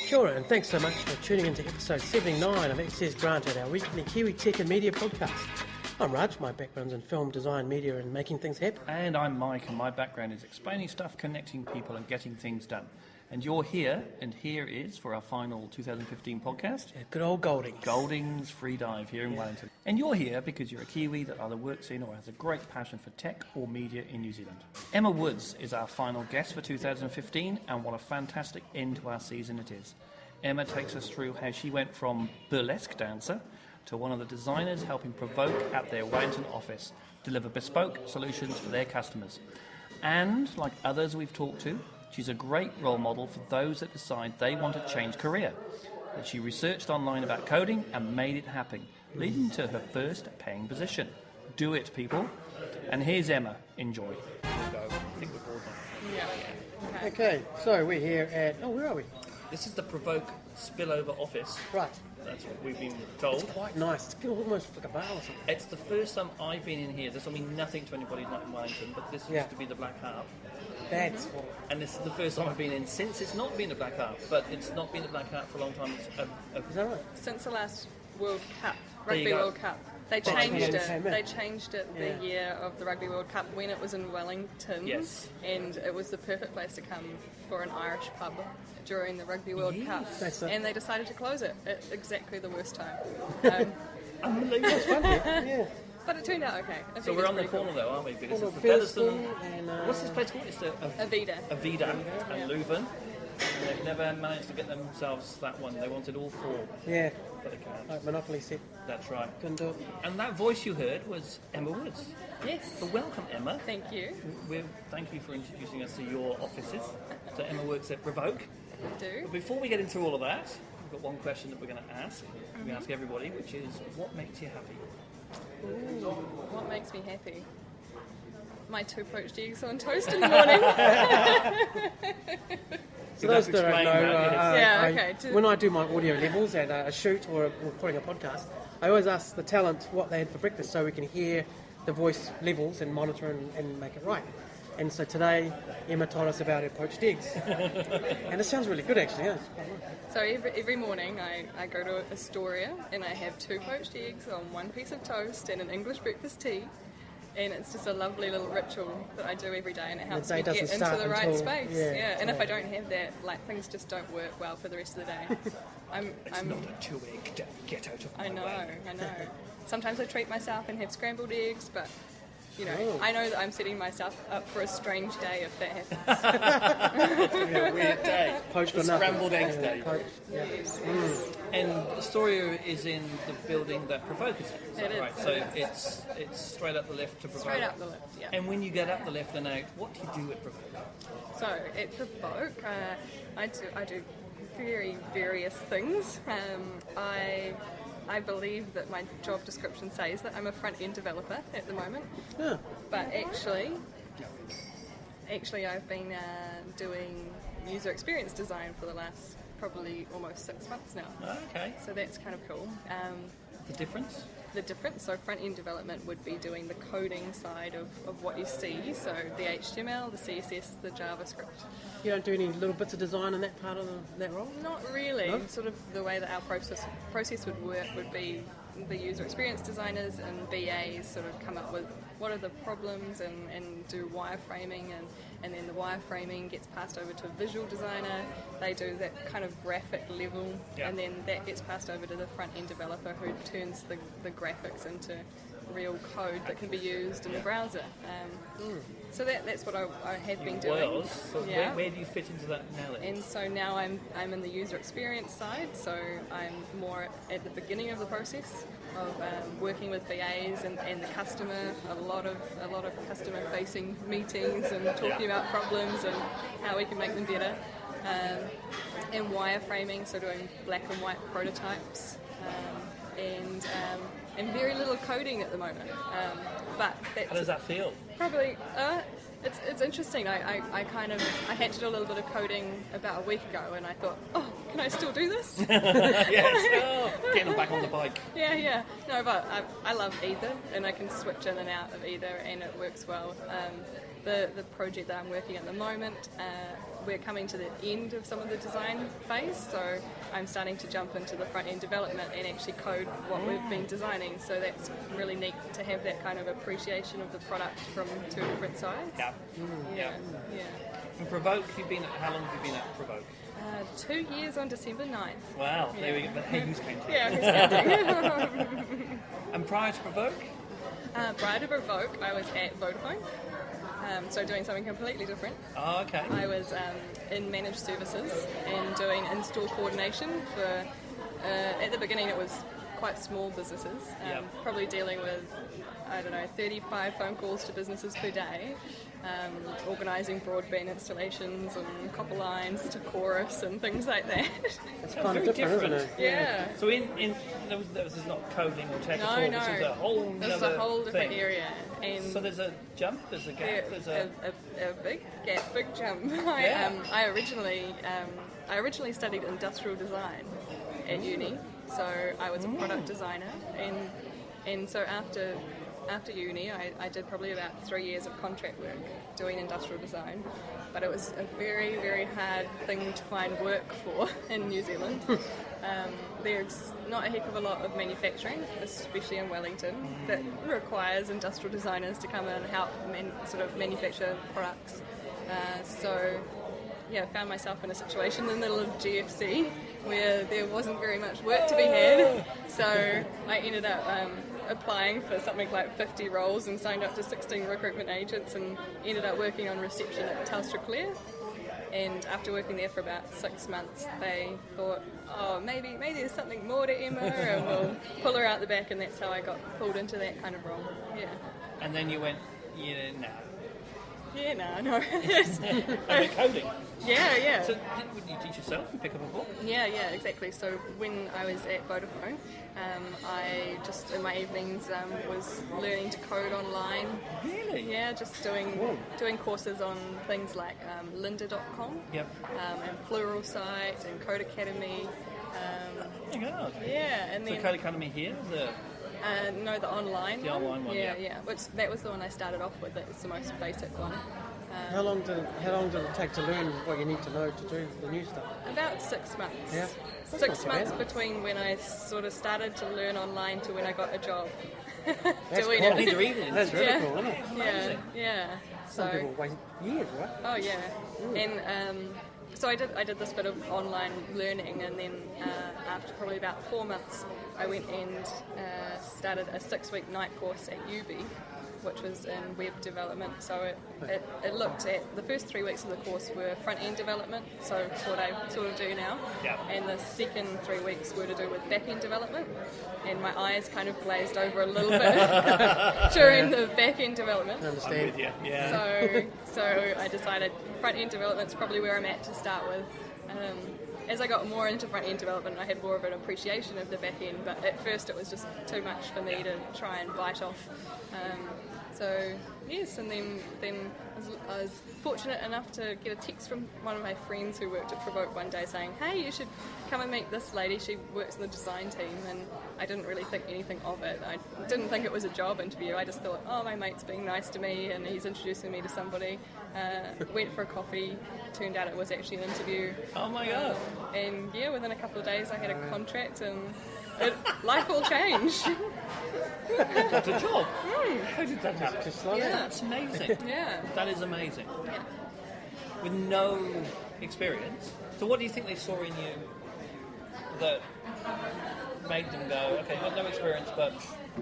Kia ora, and thanks so much for tuning into episode 79 of Access Granted, our weekly Kiwi Tech and Media podcast. I'm Raj, my background's in film, design, media and making things happen. And I'm Mike, and my background is explaining stuff, connecting people and getting things done. And you're here, and here is for our final 2015 podcast. Yeah, good old Goldings. Goldings Free Dive here in Wellington. And you're here because you're a Kiwi that either works in or has a great passion for tech or media in New Zealand. Emma Woods is our final guest for 2015, and what a fantastic end to our season it is. Emma takes us through how she went from burlesque dancer to one of the designers helping Provoke at their Wellington office deliver bespoke solutions for their customers. And, like others we've talked to, she's a great role model for those that decide they want to change career. That she researched online about coding and made it happen, leading to her first paying position. Do it, people. And here's Emma. Enjoy. I think we're bored now. Yeah. Okay, so we're here at... Oh, where are we? This is the Provoke spillover office. Right. That's what we've been told. It's quite nice. It's almost like a bar or something. It's the first time I've been in here. This will mean nothing to anybody not in Wellington, but this used to be the Black Harp. That's what... And this is the first time I've been in since it's not been a Black Harp, but it's not been a Black Harp for a long time. Is that right? Since the last World Cup, Rugby World Cup. They changed it. They changed it the year of the Rugby World Cup when it was in Wellington. Yes. And it was the perfect place to come for an Irish pub during the Rugby World Cup. And they decided to close it at exactly the worst time. Unbelievable. Yeah. But it turned out okay. So we're on the corner though, aren't we? Because Well, it's the Featherston. and, What's this place called? It's the Avida. Avida and Leuven. And they've never managed to get themselves that one. They wanted all four. Yeah. But they can't. Like Monopoly set. That's right. Couldn't do it. And that voice you heard was Emma Woods. Yes. So welcome, Emma. Thank you. Thank you for introducing us to your offices. So Emma works at Provoke. I do. But before we get into all of that, we've got one question that we're going to ask. We ask everybody, which is, what makes you happy? Ooh, what makes me happy? My 2 poached eggs on toast in the morning. So those that don't know, when I do my audio levels at a shoot or recording a podcast, I always ask the talent what they had for breakfast so we can hear the voice levels and monitor and make it right. And so today, Emma told us about her poached eggs. And it sounds really good, actually. Yeah, So every morning I go to Astoria and I have 2 poached eggs on 1 piece of toast and an English breakfast tea. And it's just a lovely little ritual that I do every day, and it helps me get into the right space. Yeah. And if I don't have that, like, things just don't work well for the rest of the day. It's not a 2-egg day. Get out of my way. I know. Sometimes I treat myself and have scrambled eggs, but you know, I know that I'm setting myself up for a strange day if that happens. It's going to be a weird day. Poached or nothing. Scrambled eggs day. Yes. And Astoria is in the building that Provoke is in. It is. Right? So it's straight up the left to Provoke. Straight up the left, yeah. And when you get up the left and out, what do you do at Provoke? So at Provoke, I do very various things. I believe that my job description says that I'm a front-end developer at the moment. Yeah. But actually I've been doing user experience design for the last probably almost 6 months now. Okay. So that's kind of cool. The difference? The difference, so front-end development would be doing the coding side of what you see, so the HTML, the CSS, the JavaScript. You don't do any little bits of design in that part of that role? Not really. No? Sort of the way that our process would work would be the user experience designers and BAs sort of come up with what are the problems and do wireframing and then the wireframing gets passed over to a visual designer. They do that kind of graphic level and then that gets passed over to the front-end developer who turns the graphics into real code that can be used in the browser. So that's what I have been doing. So where do you fit into that now then? And so now I'm in the user experience side, so I'm more at the beginning of the process of working with BAs and the customer, a lot of customer facing meetings and talking about problems and how we can make them better. And wireframing, so doing black and white prototypes, and very little coding at the moment. But how does that feel? Probably, it's interesting. I had to do a little bit of coding about a week ago, and I thought, can I still do this? Yes, getting them back on the bike. Yeah. No, but I love either, and I can switch in and out of either, and it works well. The project that I'm working at the moment, we're coming to the end of some of the design phase, so I'm starting to jump into the front end development and actually code what we've been designing. So that's really neat to have that kind of appreciation of the product from two different sides. Yeah. And Provoke, how long have you been at Provoke? 2 years on December 9th. Wow, there we go. But hey, who's counting? Yeah, who's counting? And prior to Provoke? Prior to Provoke, I was at Vodafone. So doing something completely different. Oh, okay. I was in managed services and doing in-store coordination for, at the beginning it was quite small businesses, probably dealing with, 35 phone calls to businesses per day, organising broadband installations and copper lines to chorus and things like that. It's kind of different, isn't it? Yeah. So this is not coding or tech at all. No. This is a whole different area. And so there's a jump, there's a gap, there's a big gap, big jump. I originally studied industrial design at uni, so I was a product designer, and so after uni I did probably about 3 years of contract work doing industrial design, but it was a very, very hard thing to find work for in New Zealand. There's not a heck of a lot of manufacturing, especially in Wellington, that requires industrial designers to come in and help manufacture products. I found myself in a situation in the middle of GFC where there wasn't very much work to be had, so I ended up applying for something like 50 roles and signed up to 16 recruitment agents and ended up working on reception at Telstra Clear. And after working there for about 6 months, they thought, maybe there's something more to Emma, and we'll pull her out the back, and that's how I got pulled into that kind of role. Yeah. And then you went, no. And coding. Yeah. So would you teach yourself and pick up a book? Yeah, exactly. So when I was at Vodafone, I just in my evenings was learning to code online. Really? Yeah, just doing courses on things like lynda.com, and Pluralsight and Code Academy. Oh my God. Yeah, and then Code Academy here. no, the online one. The online one. Yeah. That was the one I started off with. It was the most basic one. How long did it take to learn what you need to know to do the new stuff? About 6 months. Yeah. 6 months between when I sort of started to learn online to when I got a job. That's doing cool. it. That's really cool, isn't it? Yeah. Some people wait years, right? Oh yeah. And so I did this bit of online learning, and then after probably about 4 months, I went and started a 6-week night course at UB, which was in web development. So it looked at the first 3 weeks of the course were front end development, so what I sort of do now, and the second 3 weeks were to do with back end development. And my eyes kind of glazed over a little bit during the back end development. I understand. I'm with you. Yeah. So I decided front end development's probably where I'm at to start with. As I got more into front end development, I had more of an appreciation of the back end, but at first it was just too much for me to try and bite off. And then I was fortunate enough to get a text from one of my friends who worked at Provoke one day saying, hey, you should come and meet this lady, she works in the design team. And I didn't really think anything of it. I didn't think it was a job interview. I just thought, my mate's being nice to me and he's introducing me to somebody. Went for a coffee, turned out it was actually an interview. Oh my God. And within a couple of days I had a contract and life all changed. That's a job. How did that happen? Just like that. That's amazing. Yeah. That is amazing. Yeah. With no experience. So what do you think they saw in you that made them go, okay, I've got no experience, but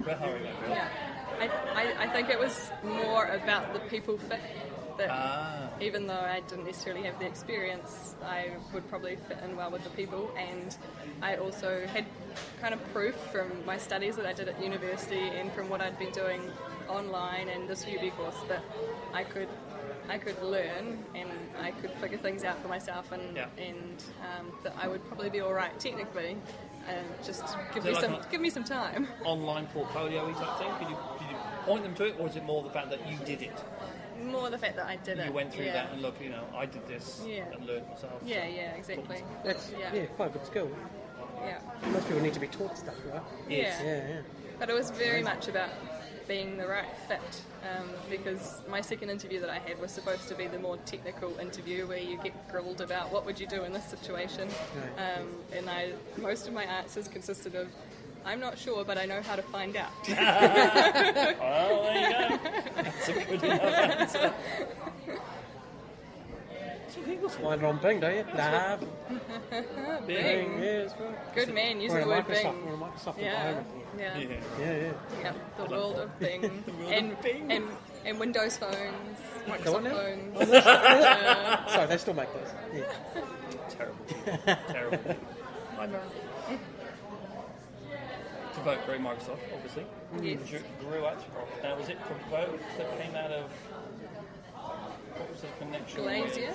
we're hiring over? Yeah. I think it was more about the people fit. That even though I didn't necessarily have the experience, I would probably fit in well with the people, and I also had kind of proof from my studies that I did at university and from what I'd been doing online and this UB course that I could learn and I could figure things out for myself, and that I would probably be all right technically. Just give me some time. Online portfolio type thing? Could you point them to it, or is it more the fact that you did it? more the fact that I did it. You went through that and look, I did this and learned myself. Yeah, exactly. That's quite a good skill. Yeah. Most people need to be taught stuff, right? Yes. Yeah. But it was very much about being the right fit, because my second interview that I had was supposed to be the more technical interview where you get grilled about what would you do in this situation, and most of my answers consisted of, I'm not sure, but I know how to find out. Well, there you go. That's a good enough answer. Find it on Bing, don't you? Nah. Bing. Yeah, it's right. Good man, using the word Bing. We're a Microsoft environment. Yeah, the world of Bing. And Windows phones, Microsoft phones. Sorry, they still make those. Yeah. Terrible. I know. Provoke, very Microsoft, obviously. Yes. Grew up. Now, was it Provoke that came out of... What was the connection? Glazier?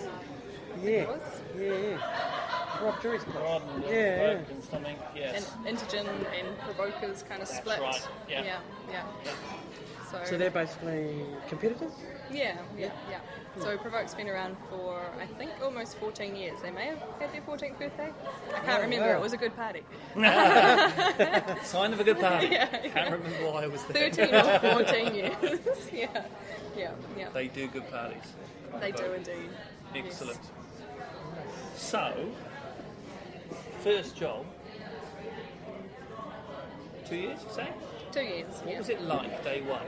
Yeah. Rob Drury's Provoke and something, yes. And Intergen and Provokers kind of split. That's right, yeah. So they're basically competitors? Yeah. So Provoke's been around for, I think, almost 14 years. They may have had their 14th birthday. I can't remember. Wow. It was a good party. Sign of a good party. Can't remember why I was there. 13 or 14 years. Yeah. They do good parties. They do indeed. Excellent. Yes. So, first job, 2 years, you say? 2 years. What was it like day one?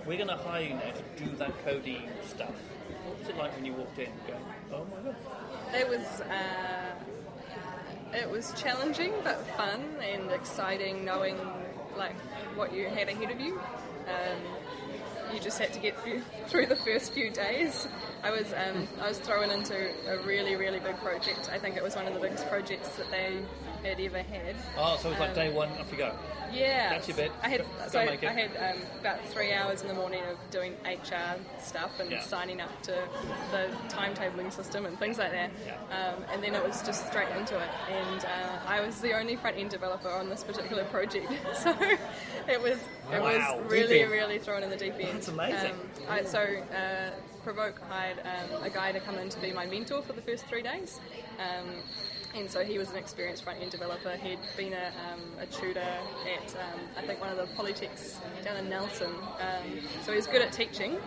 We're going to hire you now to do that coding stuff. What was it like when you walked in going, oh my god? It was challenging but fun and exciting, knowing like what you had ahead of you. You just had to get through the first few days. I was thrown into a really, really big project. I think it was one of the biggest projects that they had ever had. Oh, so it was like day one, off you go. Yeah. That's your bit. I had about 3 hours in the morning of doing HR stuff and signing up to the timetabling system and things like that. Yeah. And then it was just straight into it. And I was the only front-end developer on this particular project. So it was really, really thrown in the deep end. That's amazing. Provoke hired a guy to come in to be my mentor for the first 3 days. And so he was an experienced front-end developer. He'd been a tutor at, I think, one of the polytechs down in Nelson. So he was good at teaching.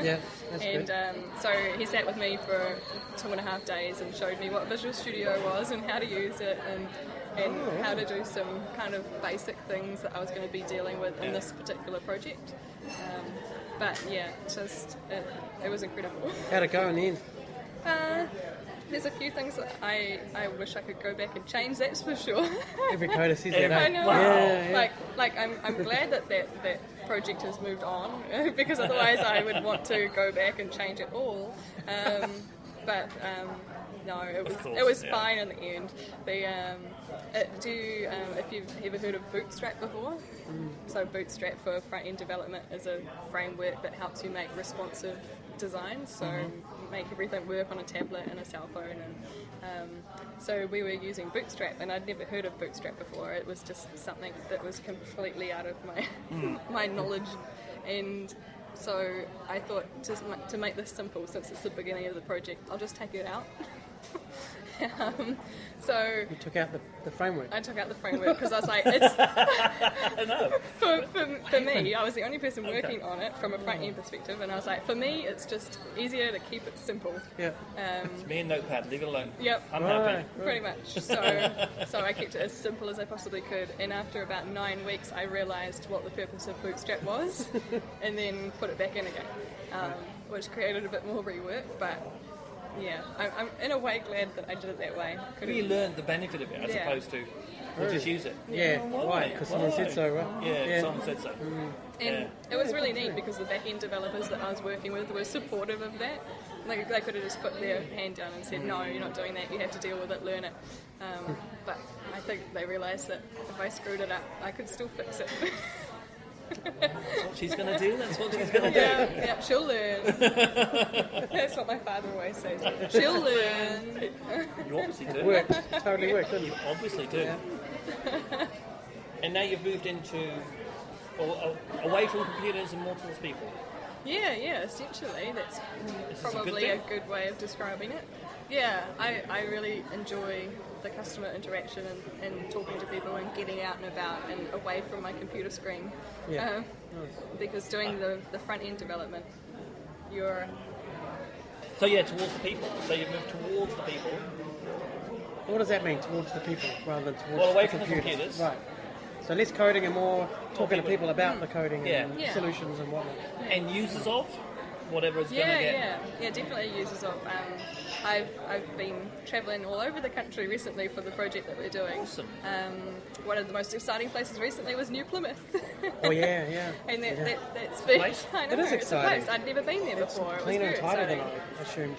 Yeah, that's and good. So he sat with me for 2.5 days and showed me what Visual Studio was and how to use it and how to do some kind of basic things that I was going to be dealing with in this particular project. But yeah, it was incredible. How'd it go in the end? There's a few things that I wish I could go back and change, that's for sure. Every coder says that. I know. Wow. Yeah. I'm glad that project has moved on, because otherwise I would want to go back and change it all. No, it was fine in the end. If you've ever heard of Bootstrap before? So Bootstrap for front-end development is a framework that helps you make responsive designs, so make everything work on a tablet and a cell phone. And so we were using Bootstrap, and I'd never heard of Bootstrap before. It was just something that was completely out of my knowledge, and so I thought to make this simple, since it's the beginning of the project, I'll just take it out. So you took out the framework. I took out the framework because I was like, it's for me, I was the only person working on it from a front end perspective, and I was like, for me, it's just easier to keep it simple. Yeah. It's me and Notepad, leave it alone. Yep. I'm happy. Pretty much. So I kept it as simple as I possibly could, and after about 9 weeks, I realised what the purpose of Bootstrap was, and then put it back in again, which created a bit more rework, but. Yeah, I'm in a way glad that I did it that way. You learned the benefit of it as opposed to we'll just use it. Yeah, why? Because someone said so, right? Yeah, someone said so. And it was really neat because the back-end developers that I was working with were supportive of that. Like, they could have just put their hand down and said, no, you're not doing that, you have to deal with it, learn it. But I think they realised that if I screwed it up, I could still fix it. That's what she's going to do. That's what she's going to do. Yeah, she'll learn. That's what my father always says. She'll learn. You obviously do. It worked. Totally worked, didn't it? You obviously do. Yeah. And now you've moved into away from computers and more towards people. Yeah, essentially. That's probably a good way of describing it. Yeah, I really enjoy the customer interaction and talking to people and getting out and about and away from my computer screen. Yeah. Because doing the front-end development, you're... So yeah, towards the people. So you move towards the people. What does that mean, towards the people, rather than towards away the from computers? the computers. Right. So less coding and more talking to people about the coding and Yeah. solutions and whatnot. And users of whatever it's going to get. Yeah, definitely users of. I've been travelling all over the country recently for the project that we're doing. Awesome. One of the most exciting places recently was New Plymouth. Oh yeah. And that's been... Place? I know, It is it's exciting. a place. I'd never been there before. It was Cleaner very and tighter exciting. than I assumed.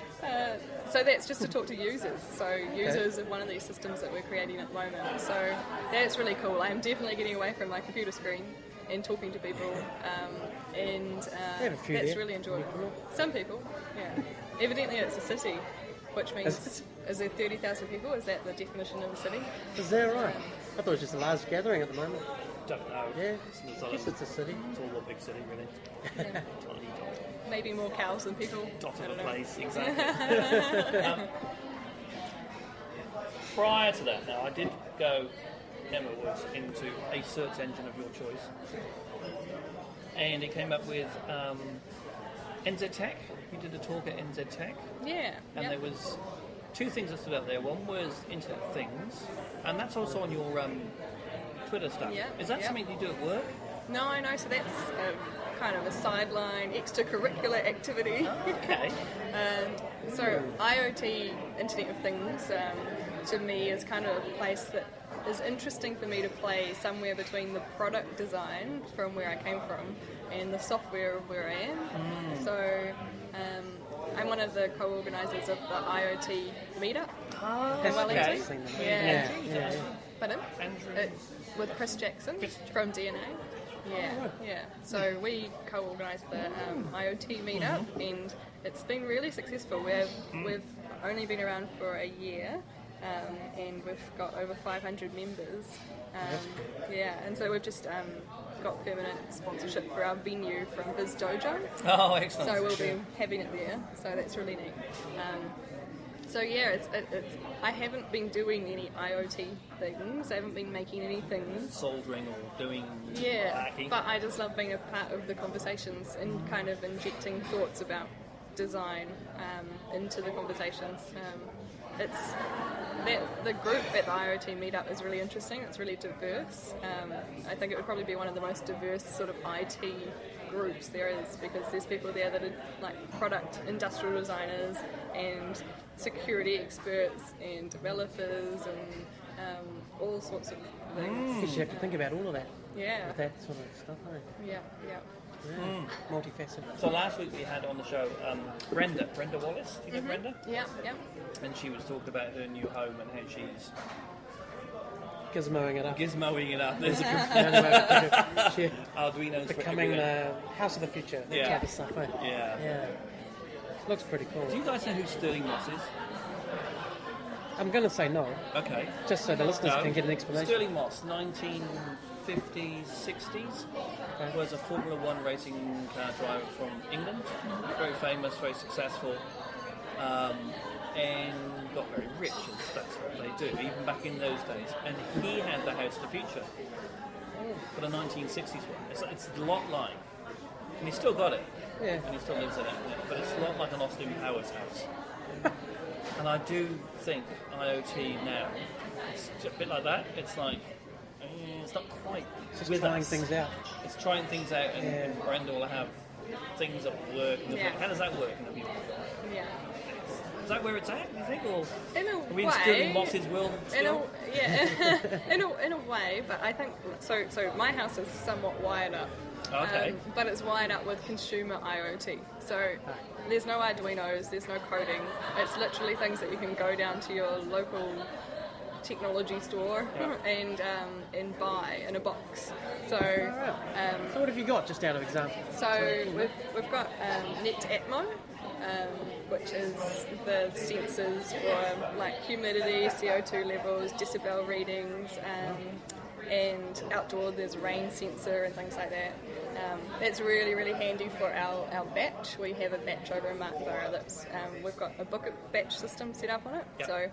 So that's just to talk to users. So users of one of these systems that we're creating at the moment. So that's really cool. I'm definitely getting away from my computer screen and talking to people. And have a few that's there. really enjoyable. Some people, yeah. Evidently it's a city, which means... Is there 30,000 people? Is that the definition of a city? Is that right? I thought it was just a large gathering at the moment. Don't know. Yeah, It's I guess it's a city. It's all a big city, really. Yeah. Tiny Maybe more cows than people. dot I of don't a know. place, exactly. Prior to that, now I did go, Emma Woods, into a search engine of your choice, and it came up with Intertech. You did a talk at Intertech, Yeah. and there was two things that stood out there. One was Internet of Things, and that's also on your Twitter stuff. Yeah, Is that something you do at work? No, so that's kind of a sideline extracurricular activity. Okay. So IoT, Internet of Things, to me is kind of a place that is interesting for me to play somewhere between the product design from where I came from and the software of where I am. So I'm one of the co-organisers of the IoT Meetup in Wellington. Okay. Yeah. Pardon? Andrew. With Chris Jackson from DNA. Yeah. So we co-organised the IoT Meetup, and it's been really successful. We've only been around for a year, and we've got over 500 members. And so we've just got permanent sponsorship for our venue from Biz Dojo. Oh, excellent. So we'll be having it there. So that's really neat. It's I haven't been doing any IoT things. I haven't been making any things. Soldering or doing But I just love being a part of the conversations and kind of injecting thoughts about design into the conversations. The group at the IoT Meetup is really interesting. It's really diverse. I think it would probably be one of the most diverse sort of IT groups there is, because there's people there that are like product industrial designers and security experts and developers and all sorts of things. I guess you have to think about all of that. Yeah. With that sort of stuff, eh? Yeah. Multifaceted. So last week we had on the show Brenda Wallace. Do you know Brenda? Yeah. And she was talking about her new home and how she's Gizmoing it up. gizmoing it up. There's a She- Arduino's for becoming everywhere. the house of the future. That Yeah. type of stuff, eh? Yeah. Looks pretty cool. Do you guys know who Sterling Moss is? I'm going to say no, Okay. just so the listeners No. can get an explanation. Sterling Moss, 1950s, 60s, was a Formula One racing car driver from England. Very famous, very successful, and got very rich, as that's what they do, even back in those days. And he had the house of the future for the 1960s one. It's a lot like, and he's still got it, and he still lives in it, but it's a lot like an Austin Powers house. And I do think IoT now, it's a bit like that. It's like, it's not quite Just with trying us. things out. It's trying things out, and Brenda will have things that will work. And how does that work? Yeah. Is that where it's at, you think? Or In a are we in way, Sterling Moss's world still? in a way, but I think so. My house is somewhat wired up. Okay. But it's wired up with consumer IoT. So there's no Arduinos, there's no coding. It's literally things that you can go down to your local technology store and buy in a box. So So what have you got, just out of example? so we've got NetAtmo, which is the sensors for like humidity, CO2 levels, decibel readings, and outdoor there's a rain sensor and things like that. That's really, really handy for our batch. We have a batch over in Martinborough that's we've got a bucket batch system set up on it, so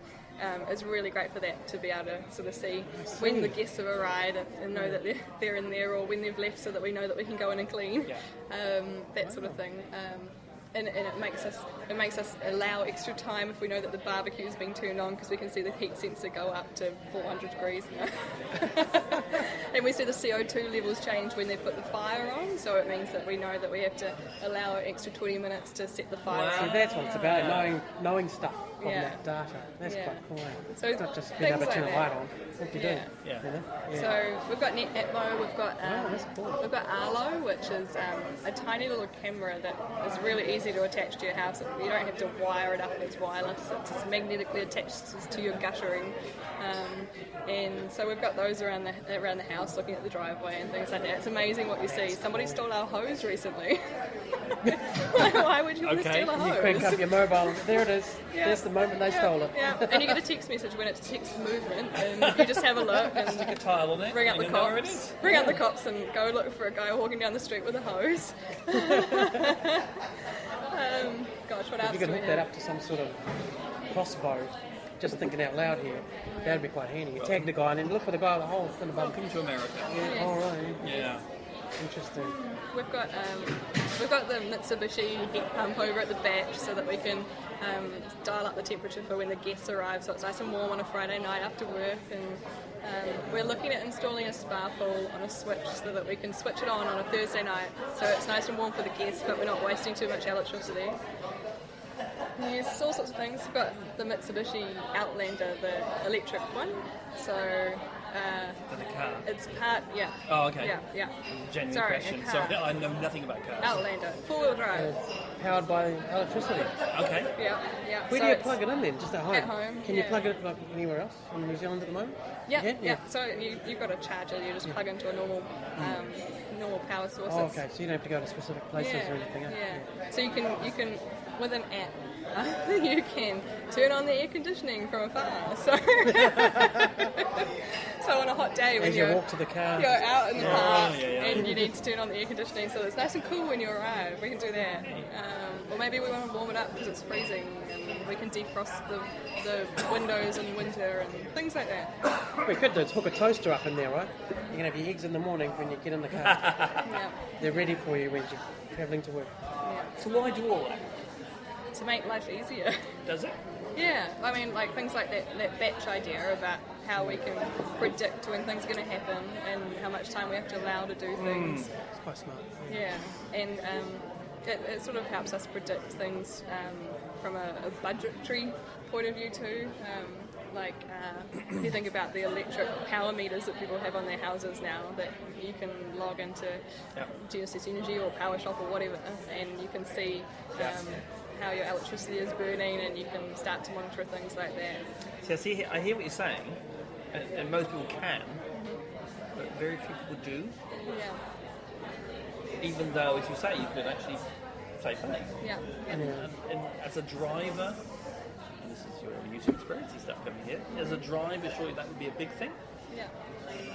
it's really great for that, to be able to sort of see when the guests have arrived and know that they're in there, or when they've left, so that we know that we can go in and clean, that sort of thing. And it makes us allow extra time if we know that the barbecue is being turned on, because we can see the heat sensor go up to 400 degrees and we see the CO2 levels change when they put the fire on, so it means that we know that we have to allow an extra 20 minutes to set the fire on. So that's what it's about, knowing stuff from that data. That's quite cool. So it's not just being able to turn a light on. What do you do? So we've got NetAtmo, we've got that's cool. we've got Arlo, which is a tiny little camera that is really easy to attach to your house. You don't have to wire it up, it's wireless, it just magnetically attaches to your guttering. And so we've got those around the house, looking at the driveway and things like that. It's amazing what you see. Somebody stole our hose recently. Why would you want to steal a hose? You crank up your mobile, there it is. There's the moment they stole it. And you get a text message when it's text movement, and you just have a look and stick a tile on it. Ring up the cops. Ring up the cops and go look for a guy walking down the street with a hose. Gosh, what else? If you could hook that up to some sort of crossbow, just thinking out loud here, that'd be quite handy. You tag the guy and then look for the guy with the hole in the bum. Welcome to America. Yeah, all right. Yeah. Interesting. We've got the Mitsubishi heat pump over at the batch, so that we can dial up the temperature for when the guests arrive, so it's nice and warm on a Friday night after work. And we're looking at installing a sparkle on a switch, so that we can switch it on a Thursday night, so it's nice and warm for the guests, but we're not wasting too much electricity. Yes, all sorts of things. We've got the Mitsubishi Outlander, the electric one. So the car. It's part, Oh, okay. Yeah. Genuine question. Sorry, I know nothing about cars. Outlander, 4-wheel drive. It's powered by electricity. Okay. Yeah. Where do you plug it in then? Just at home? At home. Can you plug it like anywhere else in New Zealand at the moment? Yeah. So you've got a charger. You just plug into a normal power source. Oh, okay. So you don't have to go to specific places or anything. Yeah. So you can with an app. You can turn on the air conditioning from afar. So on a hot day when as you walk to the car, you're out in the park and you need to turn on the air conditioning, so it's nice and cool when you arrive. We can do that. Or maybe we want to warm it up because it's freezing, and we can defrost the windows in winter and things like that. What we could do is hook a toaster up in there, right? You can have your eggs in the morning when you get in the car. They're ready for you when you're travelling to work. So why do all that? To make life easier. Does it? Yeah, I mean, like things like that batch idea about how we can predict when things are going to happen and how much time we have to allow to do things. It's quite smart. Yeah, and it sort of helps us predict things from a budgetary point of view too. If you think about the electric power meters that people have on their houses now, that you can log into Genesis Energy or PowerShop or whatever, and you can see how your electricity is burning, and you can start to monitor things like that. See, I hear what you're saying, and most people can, but very few people do. Yeah. Even though, as you say, you could actually save money. Yeah. And as a driver, and this is your user experience stuff coming here, as a driver, surely that would be a big thing. Yeah.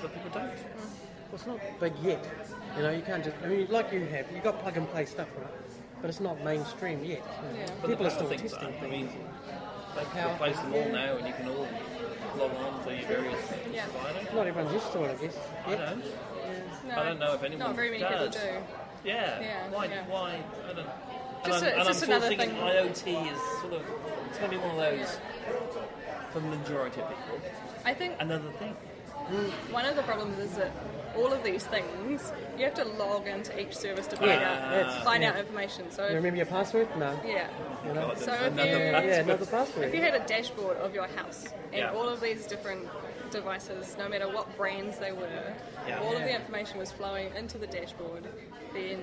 But people don't. Well, it's not big yet. You can't just. I mean, like you have, you've got plug and play stuff, right? But it's not mainstream yet. Yeah. People are still things testing I mean, things. they replace them all now, and you can all log on to your various providers. Not everyone's used to it, I guess. I don't. No, I don't know if anyone not very many does. people do. Yeah. Why? I don't. It's just another thinking thing. IoT is sort of, it's going to be one of those for the majority of people. I think another thing. One of the problems is that all of these things, you have to log into each service to find out information. So you remember your password? No. Yeah. So another password. If you had a dashboard of your house and all of these different devices, no matter what brands they were, all of the information was flowing into the dashboard, then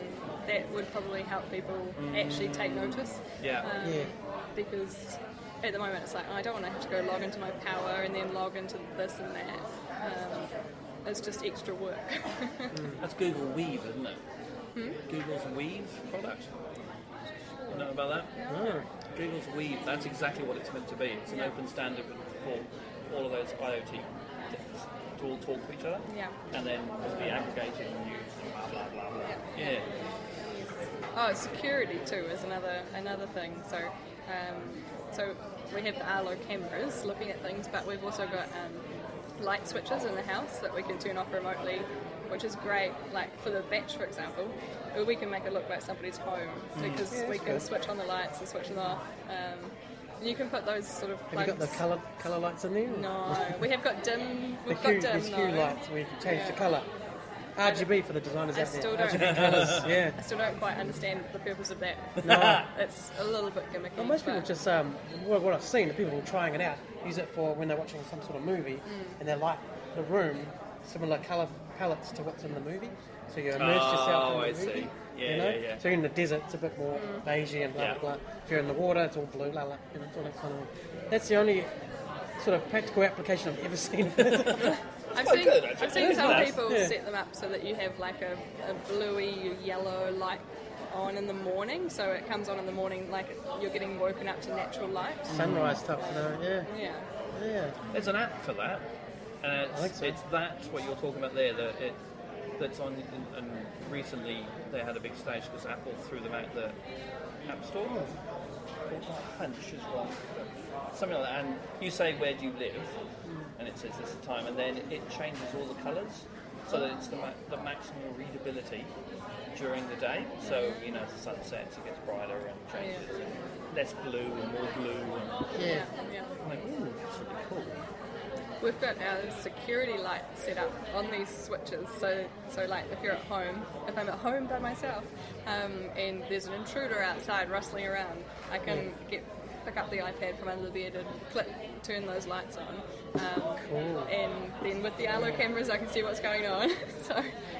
that would probably help people actually take notice. Because at the moment it's like, I don't want to have to go log into my power and then log into this and that. It's just extra work. That's Google Weave, isn't it? Google's Weave product? You know about that? No. Google's Weave, that's exactly what it's meant to be. It's an open standard for all of those IoT things. to all talk to each other. Yeah. And then be aggregated and used and blah, blah, blah, blah. Yeah. Oh, security too is another thing. So, so we have the Arlo cameras looking at things, but we've also got light switches in the house that we can turn off remotely, which is great. Like for the batch, for example, we can make it look like somebody's home because we can switch on the lights and switch them off. You can put those sort of plugs. Have you got the colour lights in there? No, we have got dim. We've the got dim. Hue lights where you can change the colour. RGB for the designers out there. RGB colours, yeah. I still don't quite understand the purpose of that. No. It's a little bit gimmicky. Well, most people just, what I've seen, the people trying it out, use it for when they're watching some sort of movie and they light the room, similar colour palettes to what's in the movie. So you immerse yourself in the movie. See. Yeah, you know? yeah. So in the desert, it's a bit more beigey and blah, blah, blah. If you're in the water, it's all blue, blah, blah. You know, it's all that kind of... That's the only sort of practical application I've ever seen of it. I've seen some people set them up so that you have like a bluey yellow light on in the morning, so it comes on in the morning like you're getting woken up to natural light. Sunrise type, yeah. There's an app for that, and it's that what you're talking about there. That's on, and recently they had a big stage because Apple threw them out the App Store. Punch as well, something like that. And you say where do you live, and it says this is the time, and then it changes all the colours so that it's the maximal readability during the day. So as the sun sets, it gets brighter and changes, and less blue and more blue. And I'm like, ooh, that's really cool. We've got our security light set up on these switches. So like if you're at home, if I'm at home by myself, and there's an intruder outside rustling around, I can pick up the iPad from under the bed and turn those lights on. Cool. And then with the Arlo cameras, I can see what's going on. So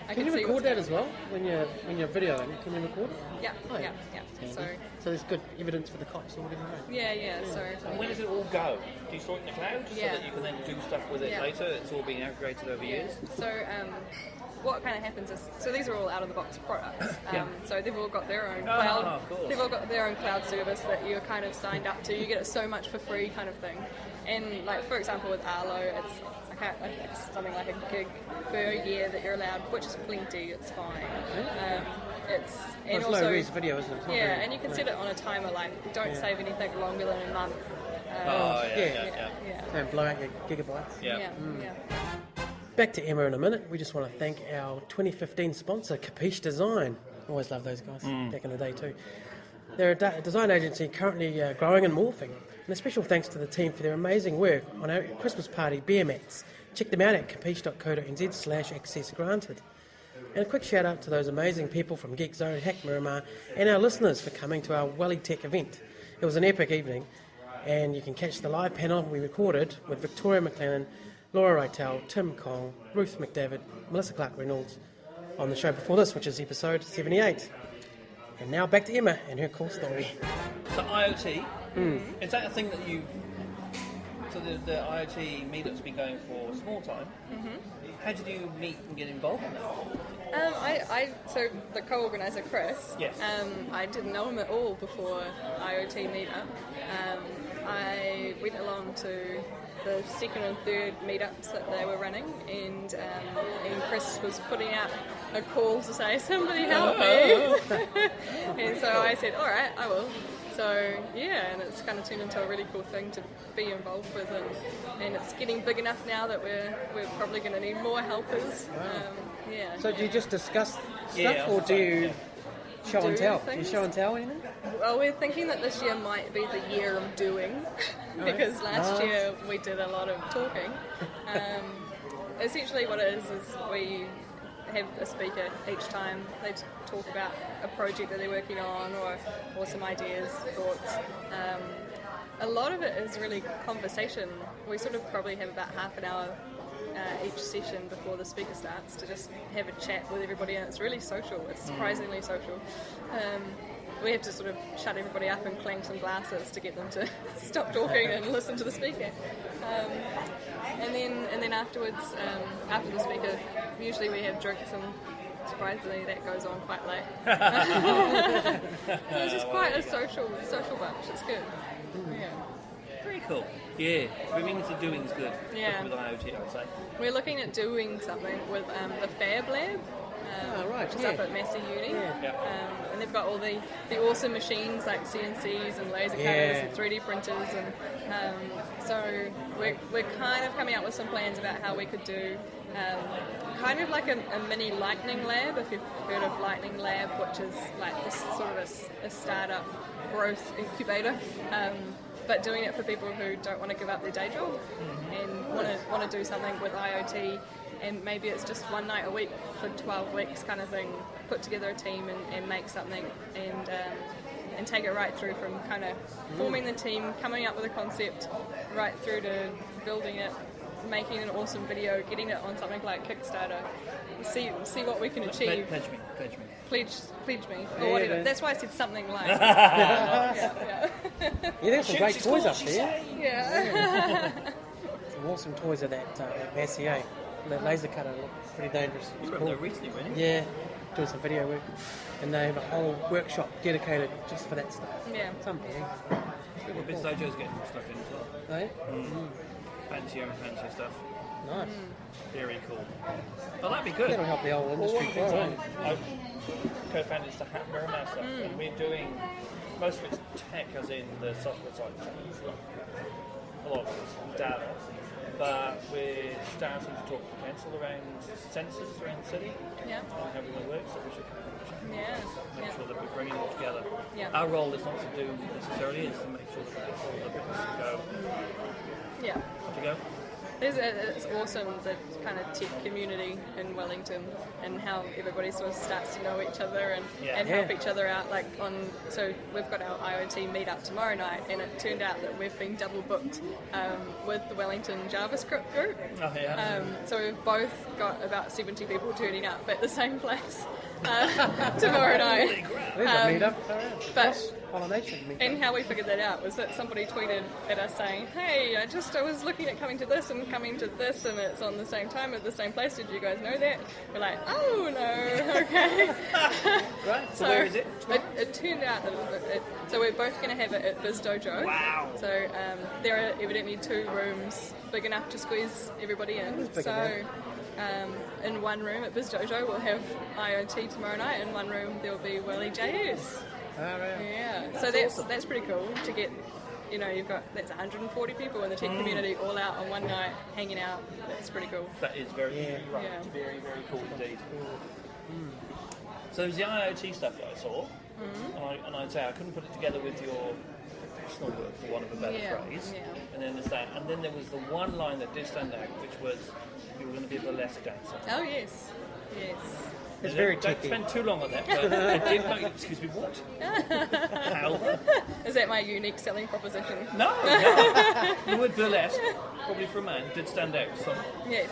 I can you see record that as well when you're videoing? Can you record it? Yeah. So there's good evidence for the cops or whatever. Right? Yeah. So where does it all go? Do you store it in the cloud so that you can then do stuff with it later? It's all being aggregated over years. So what kind of happens is, so these are all out of the box products. So they've all got their own cloud. They've all got their own cloud service that you're kind of signed up to. You get it so much for free, kind of thing. And like for example with Arlo, it's something like a gig per year that you're allowed, which is plenty. It's fine. It's low-res video, isn't it? Yeah, and you can set it on a timer. Like don't save anything longer than a month. Don't blow out your gigabytes. Yeah. Back to Emma in a minute. We just want to thank our 2015 sponsor, Capiche Design. Always loved those guys back in the day too. They're a design agency currently growing and morphing. And a special thanks to the team for their amazing work on our Christmas party beer mats. Check them out at capiche.co.nz/access granted. And a quick shout out to those amazing people from Geek Zone, Hack Miramar, and our listeners for coming to our Wellington event. It was an epic evening, and you can catch the live panel we recorded with Victoria McLennan, Laura Reitel, Tim Kong, Ruth McDavid, Melissa Clark-Reynolds on the show before this, which is episode 78. And now back to Emma and her cool story. So IoT, is that a thing that you've... So the IoT Meetup's been going for a small time. How did you meet and get involved in that? So the co-organiser Chris, yes. I didn't know him at all before IoT Meetup. I went along to the second and third meetups that they were running, and Chris was putting out a call to say, somebody help me. And so I said, all right, I will. So yeah, and it's kind of turned into a really cool thing to be involved with, and it's getting big enough now that we're probably going to need more helpers. Wow. So do you just discuss stuff, or do you show and tell? Do you show and tell anything? Well, we're thinking that this year might be the year of doing, because last year we did a lot of talking. Essentially what it is we have a speaker each time. They talk about a project that they're working on, or some ideas, thoughts. A lot of it is really conversation. We sort of probably have about half an hour each session before the speaker starts to just have a chat with everybody, and it's really social. It's surprisingly social. We have to sort of shut everybody up and clang some glasses to get them to stop talking and listen to the speaker. And then afterwards, after the speaker, usually we have drinks, and surprisingly that goes on quite late. It's just quite a social bunch. It's good. Yeah. Very cool. Yeah, moving to doing is good. Yeah. With IoT, I'd say. We're looking at doing something with the Fab Lab. Which is up at Massey Uni. And they've got all the awesome machines like CNCs and laser cutters and 3D printers, and so we're kind of coming up with some plans about how we could do kind of like a mini Lightning Lab, if you've heard of Lightning Lab, which is like this sort of a startup growth incubator, but doing it for people who don't want to give up their day job and want to do something with IoT. And maybe it's just one night a week for 12 weeks kind of thing, put together a team and make something and take it right through from kind of forming the team, coming up with a concept, right through to building it, making an awesome video, getting it on something like Kickstarter, see what we can achieve. Pledge me. Pledge me, or whatever. Yeah. That's why I said something like. Yeah, there's some great toys up there. Yeah. Some awesome toys at that Massey, eh? The laser cutter looked pretty dangerous. You were there recently, weren't you? Yeah, doing some video work. And they have a whole workshop dedicated just for that stuff. Yeah. Something. Well, Biz Dojo's getting stuff in as well. Eh? Fancier and fancier stuff. Nice. Very cool. Well, that'd be good. That'll help the whole industry grow. I co-founded the Hat Merriman stuff, and we're doing most of it's tech, as in the software side of things. A lot of it's data. But we're starting to talk to pencil around sensors around the city and how we're going to work, so we should make sure that we're bringing it all together. Yeah. Our role is not to do necessarily, it's to make sure that we get all the bits to go. Yeah. Off you go. It's awesome, the kind of tech community in Wellington and how everybody sort of starts to know each other and help each other out. So we've got our IOT Meetup tomorrow night, and it turned out that we've been double booked with the Wellington JavaScript group. Oh, yeah. So we've both got about 70 people turning up at the same place tomorrow night. There's a meetup. But pollination meetup. And how we figured that out was that somebody tweeted at us saying, "Hey, I was looking at coming to this and coming to this, and it's on the same time at the same place. Did you guys know that?" We're like, "Oh no, okay." Right. So where is it? It turned out that so we're both going to have it at Biz Dojo. Wow. So there are evidently 2 rooms big enough to squeeze everybody in. So. In one room at Biz Dojo we'll have IoT tomorrow night. In one room there'll be Willy JS. Yeah, so that's pretty cool to get. You've got that's 140 people in the tech community all out on one night hanging out. That's pretty cool. That is very very cool indeed. So there's the IoT stuff that I saw, and I'd say I couldn't put it together with your professional work, for want of a better phrase. Yeah. And then there's that, and then there was the one line that did stand out, which was you were going to be a burlesque dancer. Oh yes. It's very Don't tricky. spend too long on that, but I did know. Excuse me, what? How? Is that my unique selling proposition? No. The word burlesque, probably for a man, did stand out. So. Yes.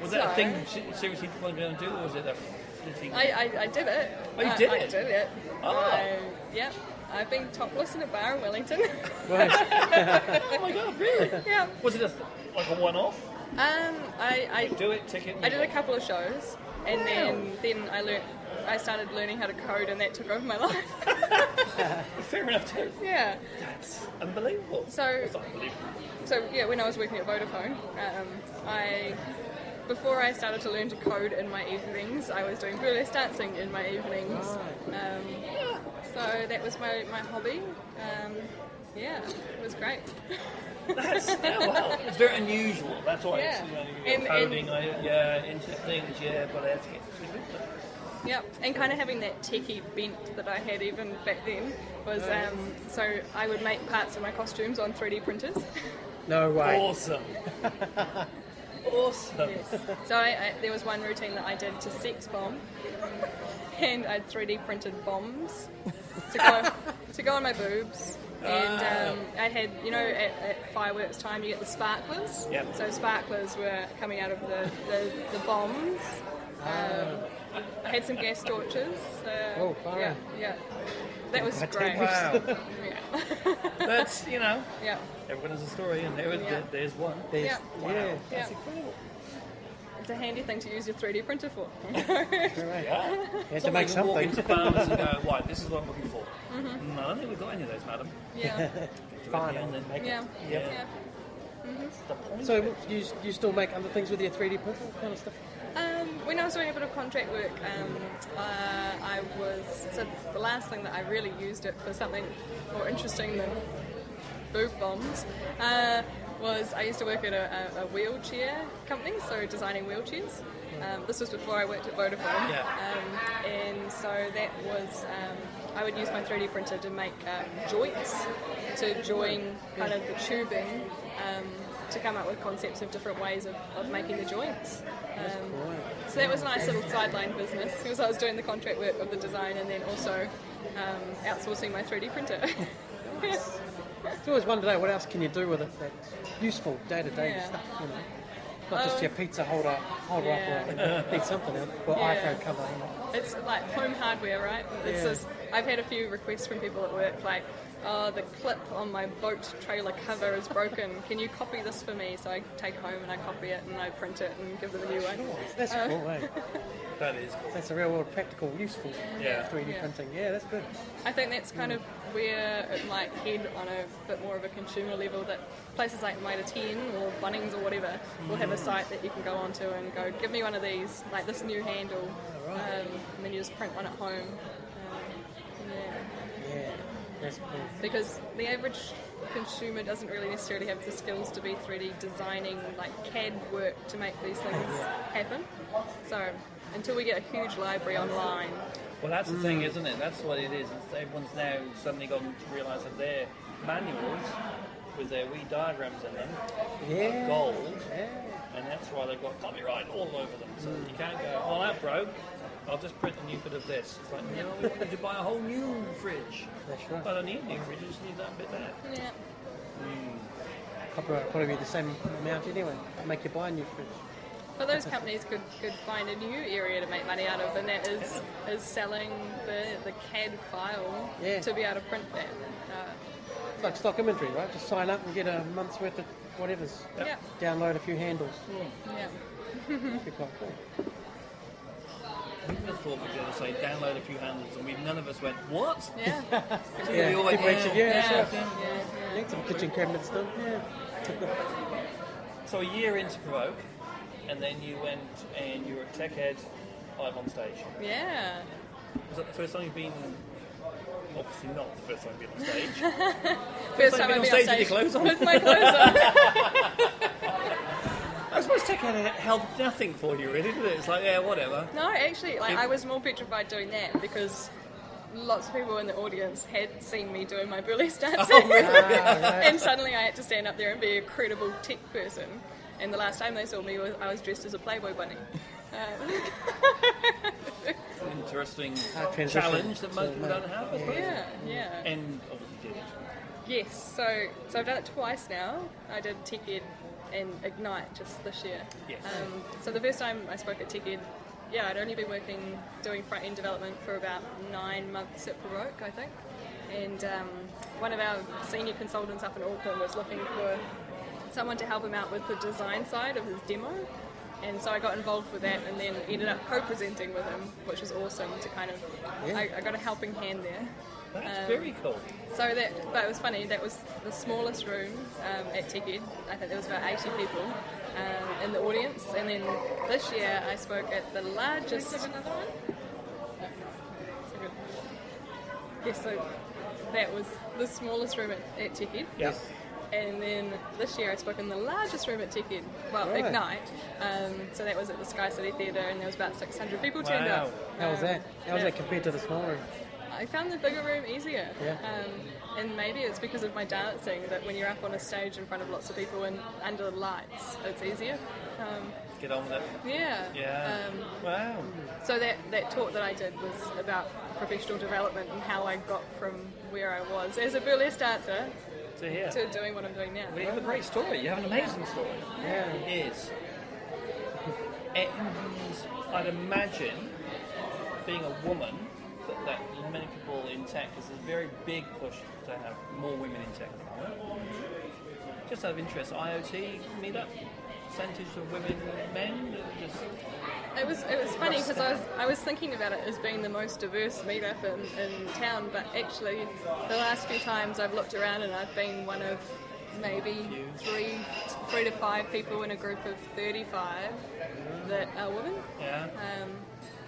Was that a thing you seriously wanted to do, or was it a fleeting... I did it. Oh, you did it? I did it. Oh. Yeah. I've been topless in a bar in Wellington. Right. Oh my god, really? Yeah. Was it like a one-off? I do it, ticket. I did a couple of shows, and then I started learning how to code, and that took over my life. Fair enough too. Yeah. That's unbelievable. So, when I was working at Vodafone, before I started to learn to code in my evenings, I was doing burlesque dancing in my evenings. So that was my hobby. It was great. Wow. It's very unusual. That's why it's coding, into things, burlesque. Yep, and kind of having that techie bent that I had even back then was, so I would make parts of my costumes on 3D printers. No way. Awesome. Awesome. Yes. So there was one routine that I did to Sex Bomb, and I 3D printed bombs to go on my boobs. And I had, at fireworks time you get the sparklers. Yep. So sparklers were coming out of the bombs. I had some gas torches. Fire. Yeah. That was great. Wow. Yeah. That's, Yeah. everyone has a story, and there's one. Yeah. That's incredible. It's a handy thing to use your 3D printer for. Yeah. You have to make something. Walk into farmers and go, right, this is what I'm looking for. I don't think we've got any of those, madam. Yeah. fun and then make Yeah. it. Yeah. That's the point. So you still make other things with your 3D printer kind of stuff? When I was doing a bit of contract work, so the last thing that I really used it for something more interesting than boob bombs was I used to work at a wheelchair company, so designing wheelchairs. This was before I worked at Vodafone, and so that was I would use my 3D printer to make joints to join kind of the tubing to come up with concepts of different ways of making the joints. So that was a nice little sideline business because I was doing the contract work of the design and then also outsourcing my 3D printer. It's always wondered, what else can you do with it that's useful day-to-day stuff, you know? Not just your pizza holder up or need something else, or iPhone cover. You know? It's like home hardware, right? It's just, I've had a few requests from people at work like, oh, the clip on my boat trailer cover is broken. Can you copy this for me? So I take it home and I copy it and I print it and give them a new one. That's cool, eh? That is cool. That's a real world practical, useful 3D printing. Yeah, that's good. I think that's kind of where it might head on a bit more of a consumer level, that places like Mitre 10 or Bunnings or whatever will have a site that you can go onto and go, give me one of these, like this new handle, and then you just print one at home. Yeah, that's cool. Because the average consumer doesn't really necessarily have the skills to be 3D designing like CAD work to make these things happen. So until we get a huge library online. Well, that's the thing, isn't it? That's what it is. Everyone's now suddenly got to realise that their manuals with their wee diagrams in them are gold, and that's why they've got copyright all over them. So you can't go, oh, that broke, I'll just print a new bit of this. It's like, no, we wanted to buy a whole new fridge. That's right. I don't need a new fridge, I just need that bit there. Yeah. Copyright will probably be the same amount anyway. Make you buy a new fridge. But those companies could find a new area to make money out of, and that is selling the CAD file to be able to print that. It's like stock imagery, right? Just sign up and get a month's worth of whatever's. Yeah. Download a few handles. Yeah. That'd be quite cool. We would have thought we were going to say download a few handles, and none of us went, what? Yeah. We all went, that's right. Yeah. Need some kitchen cabinets done. Yeah. So a year into Provoke, and then you went and you were a tech head live on stage. Yeah. Was that the first time you've been? Obviously not the first time you've been on stage. First time I've been on stage with your clothes on. with my clothes on. I suppose tech head held nothing for you, really, did it? It's like, yeah, whatever. No, actually, I was more petrified doing that because lots of people in the audience had seen me doing my burlesque dancing, and suddenly I had to stand up there and be a credible tech person. And the last time they saw me, I was dressed as a Playboy bunny. Interesting challenge that most people don't have, I suppose. Yeah. And obviously did it. Yes, so I've done it twice now. I did Tech Ed and Ignite just this year. Yes. So the first time I spoke at Tech Ed, I'd only been doing front-end development for about 9 months at Provoke, I think. And one of our senior consultants up in Auckland was looking for someone to help him out with the design side of his demo. And so I got involved with that and then ended up co-presenting with him, which was awesome to kind of, I got a helping hand there. That's very cool. But it was funny, that was the smallest room at Tech Ed. I think there was about 80 people in the audience. And then this year I spoke at the largest... Can we put another one? Yes, so that was the smallest room at Tech Ed. Yes. And then this year I spoke in the largest room at Tech Ed, Ignite. So that was at the Sky City Theatre, and there was about 600 people turned up. How was that? How was that compared to the small room? I found the bigger room easier. And maybe it's because of my dancing that when you're up on a stage in front of lots of people and under the lights, it's easier. Get on with it. Yeah. Wow. So that talk that I did was about professional development and how I got from where I was as a burlesque dancer to doing what I'm doing now. Well, you have a great story. You have an amazing story. Yeah. It is. And I'd imagine, being a woman, that many people in tech, because there's a very big push to have more women in tech at the moment. Just out of interest, IOT Meetup, percentage of women and men? It was funny because I was thinking about it as being the most diverse meetup in town, but actually the last few times I've looked around and I've been one of maybe three to five people in a group of 35 that are women.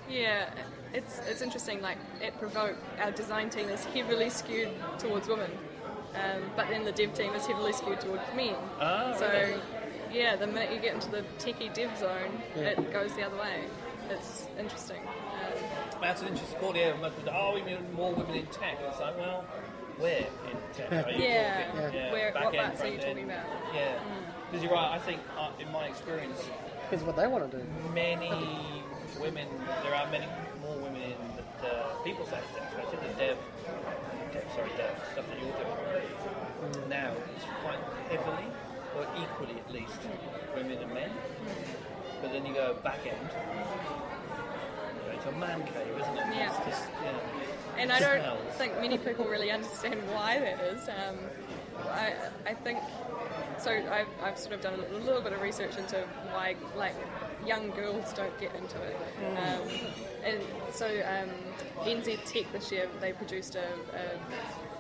Yeah. It's interesting. Like at Provoke, our design team is heavily skewed towards women, but then the dev team is heavily skewed towards men. So yeah, the minute you get into the techie dev zone, it goes the other way. It's interesting. That's an interesting thought. Yeah, we need more women in tech. It's like, well, where in tech are you talking? Where, what parts are you talking about? Yeah, because you're right. I think in my experience, it's what they want to do. There are many more women in the people side of things, especially the dev stuff that you're doing. Now it's quite heavily, or equally at least, women and men. But then you go back end, it's a man cave, isn't it? Yeah. It's just, and I don't think many people really understand why that is. I think so. I've sort of done a little bit of research into why young girls don't get into it. And so NZ Tech this year, they produced a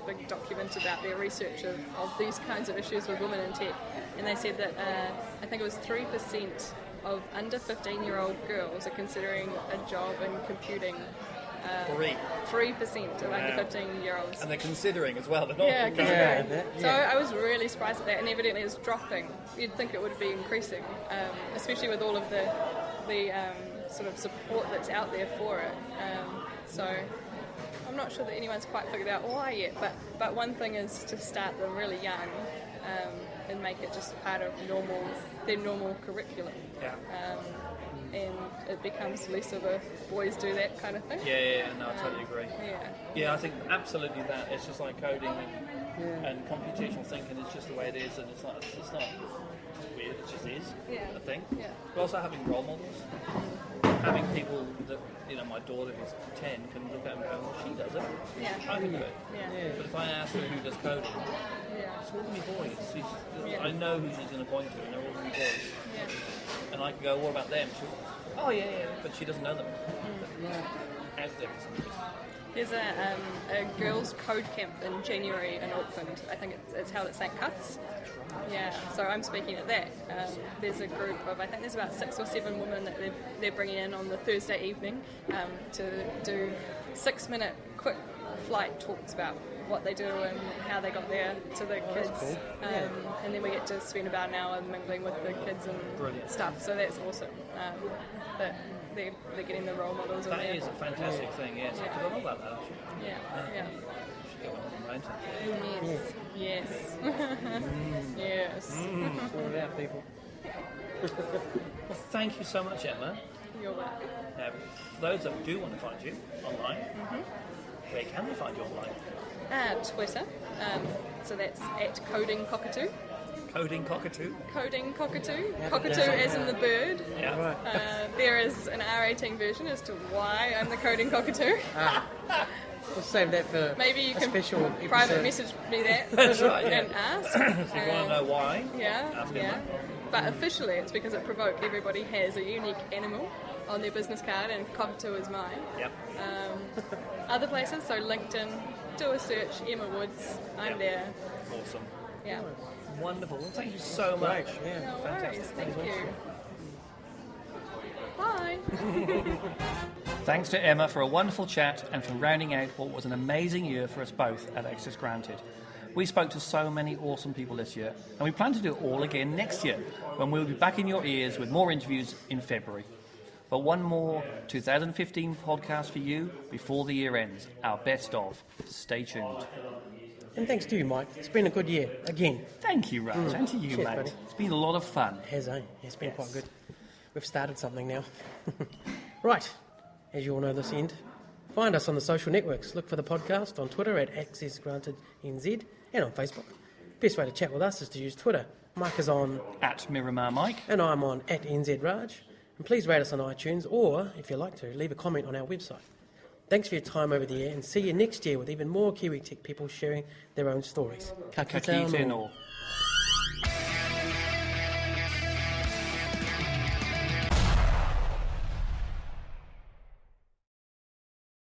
big document about their research of these kinds of issues with women in tech, and they said that I think it was 3% of under 15-year-old girls are considering a job in computing. 3% of under 15-year-olds. And they're considering as well. They're not considering. So I was really surprised at that, and evidently it's dropping. You'd think it would be increasing, especially with all of the sort of support that's out there for it. So I'm not sure that anyone's quite figured out why yet, but one thing is to start them really young and make it just part of their normal curriculum. And it becomes less of a boys do that kind of thing. I totally agree. I think absolutely that. It's just like coding and computational thinking. It's just the way it is, and it's not weird. It just is a thing. But also having role models, having people that my daughter who's 10 can look at and go, well, she does it. I can do it. But if I ask her who does coding, it's all going to be boys. I know who she's going to point to, and they're all going to be boys. And I can go, what about them? But she doesn't know them. Out there for some reason. There's a girls' code camp in January in Auckland. I think it's held at St. Cuth's. So I'm speaking at that. There's a group of, I think there's about 6 or 7 women that they're bringing in on the Thursday evening to do 6-minute quick flight talks about what they do and how they got there to the kids. Cool. And then we get to spend about an hour mingling with the kids and stuff. So that's awesome. That they're getting the role models. That is a fantastic thing, yes. I forgot all about that actually. Should get one of them right. Yes. Yes. Sort it out, people. Well, thank you so much, Emma. You're welcome. Now, for those that do want to find you online, where can they find you online? Twitter. So that's at Coding Cockatoo. Coding Cockatoo. Coding Cockatoo. Cockatoo as in the bird. There is an R18 version as to why I'm the Coding Cockatoo. We'll save that for maybe you a can special episode. private message me that. That's right, and ask. So you want to know why? Ask him. But officially, it's because at Provoke, everybody has a unique animal on their business card, and cockatoo is mine. Other places, so LinkedIn, do a search, Emma Woods, I'm there. Awesome. Wonderful. Well, thank you so much. No worries. Thank you. Bye. Thanks to Emma for a wonderful chat and for rounding out what was an amazing year for us both at Access Granted. We spoke to so many awesome people this year, and we plan to do it all again next year, when we'll be back in your ears with more interviews in February. But one more 2015 podcast for you before the year ends, our best of. Stay tuned. And thanks to you, Mike. It's been a good year, again. Thank you, Raj, and to you, Cheers, mate. buddy. It's been a lot of fun. It has, eh? It's been quite good. We've started something now. Right, as you all know this end, find us on the social networks. Look for the podcast on Twitter at Access Granted NZ and on Facebook. Best way to chat with us is to use Twitter. Mike is on at Miramar Mike. And I'm on at NZ Raj. And please rate us on iTunes, or, if you like to, leave a comment on our website. Thanks for your time over the year, and see you next year with even more Kiwi Tech people sharing their own stories. Ka kite anō.